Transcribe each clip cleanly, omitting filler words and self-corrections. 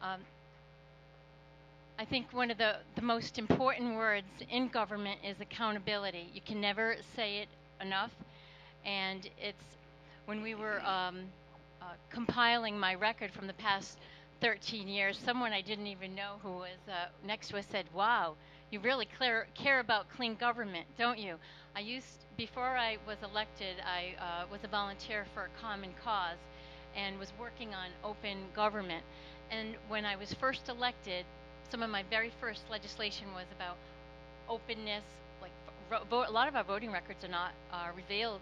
Um, I think one of the most important words in government is accountability. You can never say it enough. And it's when we were compiling my record from the past 13 years, someone I didn't even know who was next to us said, "Wow, you really care about clean government, don't you?" Before I was elected, I was a volunteer for a common cause and was working on open government. And when I was first elected, some of my very first legislation was about openness. Like a lot of our voting records are not revealed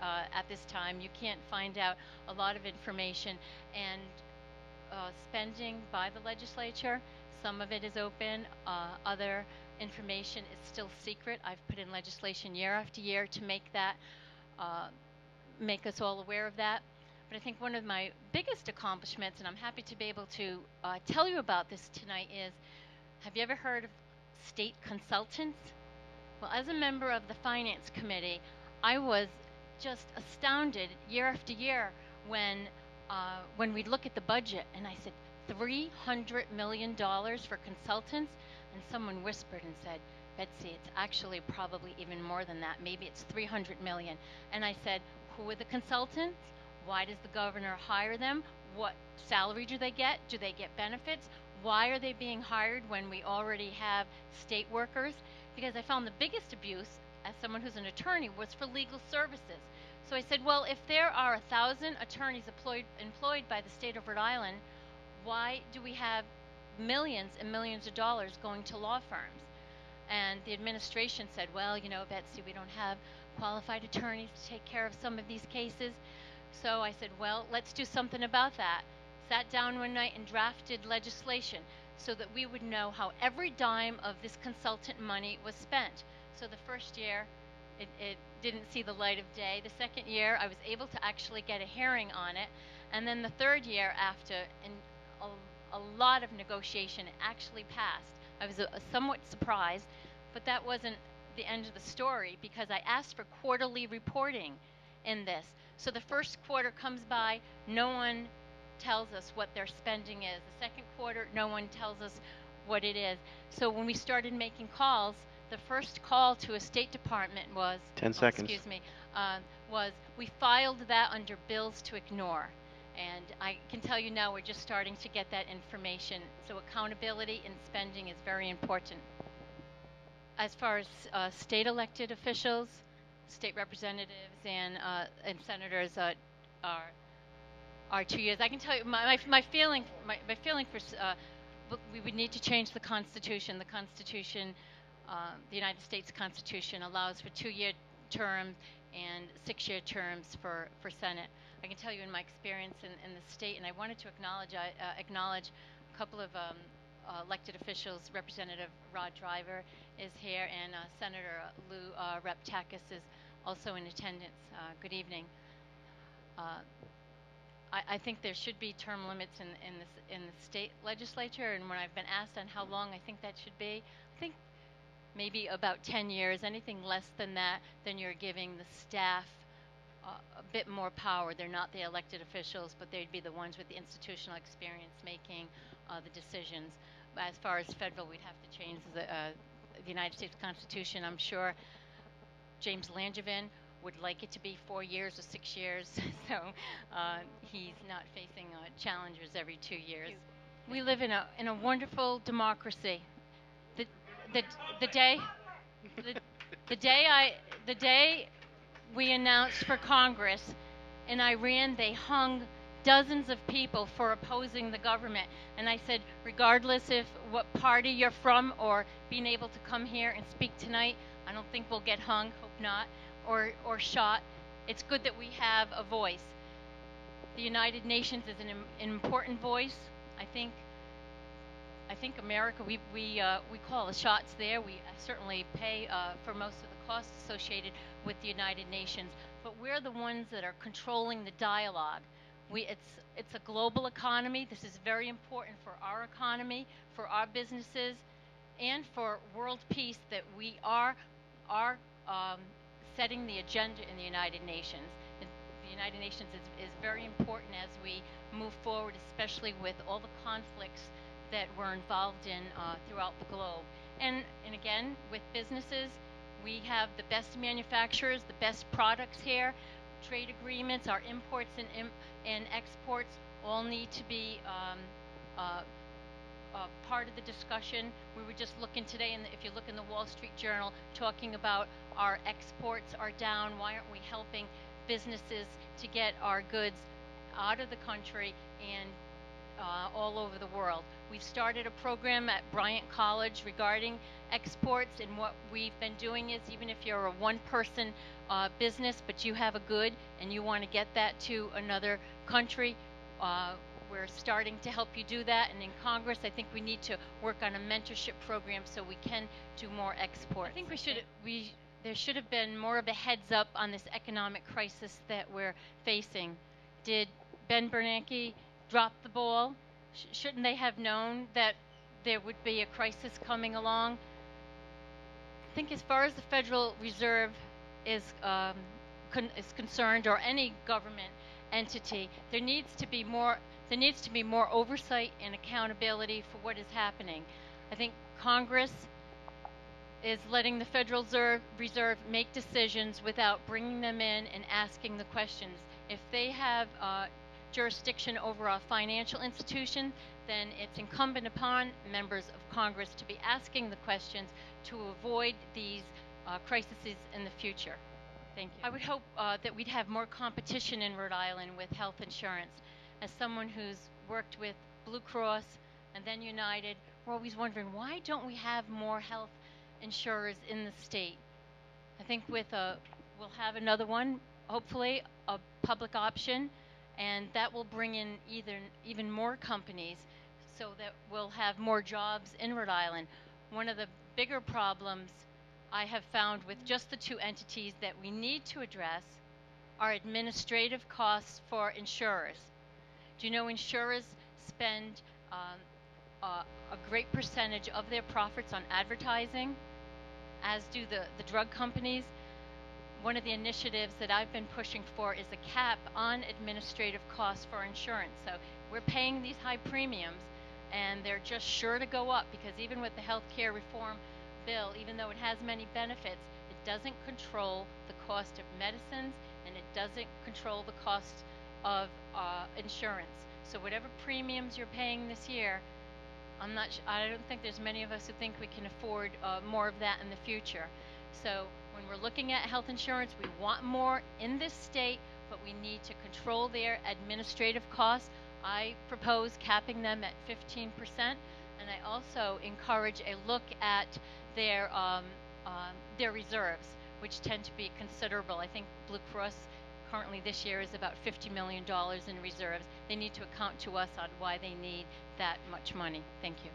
at this time. You can't find out a lot of information, and spending by the legislature, some of it is open, other information is still secret. I've put in legislation year after year to make that, make us all aware of that. But I think one of my biggest accomplishments, and I'm happy to be able to tell you about this tonight, is, have you ever heard of state consultants? Well, as a member of the Finance Committee, I was just astounded year after year when we look at the budget, and I said, $300 million for consultants? And someone whispered and said, "Betsy, it's actually probably even more than that. Maybe it's 300 million. And I said, who are the consultants? Why does the governor hire them? What salary do they get? Do they get benefits? Why are they being hired when we already have state workers?" Because I found the biggest abuse, as someone who's an attorney, was for legal services. So I said, well, if there are 1,000 attorneys employed by the state of Rhode Island, why do we have millions and millions of dollars going to law firms? And the administration said, well, you know, Betsy, we don't have qualified attorneys to take care of some of these cases. So I said, well, let's do something about that. Sat down one night and drafted legislation so that we would know how every dime of this consultant money was spent. So the first year, it didn't see the light of day. The second year, I was able to actually get a hearing on it. And then the third year, after a lot of negotiation, it actually passed. I was somewhat surprised, but that wasn't the end of the story, because I asked for quarterly reporting in this. So the first quarter comes by, no one tells us what their spending is. The second quarter, no one tells us what it is. So when we started making calls, the first call to a State Department was 10 seconds. Excuse me, was we filed that under bills to ignore. And I can tell you now we're just starting to get that information. So accountability in spending is very important. As far as state elected officials, state representatives and senators are 2 years. I can tell you my feeling for we would need to change the Constitution. The Constitution, the United States Constitution, allows for 2-year terms and 6-year terms for Senate. I can tell you in my experience in the state, and I wanted to acknowledge a couple of elected officials. Representative Rod Driver is here, and Senator Lou Reptakis is also in attendance. Good evening. I think there should be term limits in the state legislature, and when I've been asked on how long I think that should be, I think maybe about 10 years. Anything less than that, then you're giving the staff a bit more power. They're not the elected officials, but they'd be the ones with the institutional experience making the decisions. But as far as federal, we'd have to change the United States Constitution. I'm sure James Langevin would like it to be 4 years or 6 years, so he's not facing challengers every 2 years. We live in a wonderful democracy. The day we announced for Congress, in Iran they hung dozens of people for opposing the government. And I said, regardless of what party you're from or being able to come here and speak tonight, I don't think we'll get hung, hope not, or shot. It's good that we have a voice. The United Nations is an important voice. I think America, we call the shots there. We certainly pay for most of the costs associated with the United Nations, but we're the ones that are controlling the dialogue. It's a global economy. This is very important for our economy, for our businesses, and for world peace, that we are setting the agenda in the United Nations. The the United Nations is very important as we move forward, especially with all the conflicts that we're involved in throughout the globe. And again, with businesses, we have the best manufacturers, the best products here. Trade agreements, our imports and exports all need to be uh, part of the discussion. We were just looking today, and if you look in the Wall Street Journal, talking about our exports are down. Why aren't we helping businesses to get our goods out of the country and all over the world? We've started a program at Bryant College regarding exports, and what we've been doing is, even if you're a one-person business, but you have a good and you want to get that to another country, we're starting to help you do that. And in Congress, I think we need to work on a mentorship program so we can do more exports. I think there should have been more of a heads up on this economic crisis that we're facing. Did Ben Bernanke drop the ball? Shouldn't they have known that there would be a crisis coming along? I think as far as the Federal Reserve is concerned, or any government entity, there needs to be more oversight and accountability for what is happening. I think Congress is letting the Federal Reserve make decisions without bringing them in and asking the questions. If they have jurisdiction over a financial institution, then it's incumbent upon members of Congress to be asking the questions to avoid these crises in the future. Thank you. I would hope that we'd have more competition in Rhode Island with health insurance. As someone who's worked with Blue Cross and then United, we're always wondering, why don't we have more health insurers in the state? I think we'll have another one, hopefully, a public option, and that will bring in even more companies so that we'll have more jobs in Rhode Island. One of the bigger problems I have found with just the two entities that we need to address are administrative costs for insurers. Do you know insurers spend a great percentage of their profits on advertising, as do the drug companies? One of the initiatives that I've been pushing for is a cap on administrative costs for insurance. So we're paying these high premiums, and they're just sure to go up, because even with the health care reform bill, even though it has many benefits, it doesn't control the cost of medicines, and it doesn't control the cost of insurance. So whatever premiums you're paying this year, I don't think there's many of us who think we can afford more of that in the future. So when we're looking at health insurance, we want more in this state, but we need to control their administrative costs. I propose capping them at 15%, and I also encourage a look at their reserves, which tend to be considerable. I think Blue Cross currently this year is about $50 million in reserves. They need to account to us on why they need that much money. Thank you.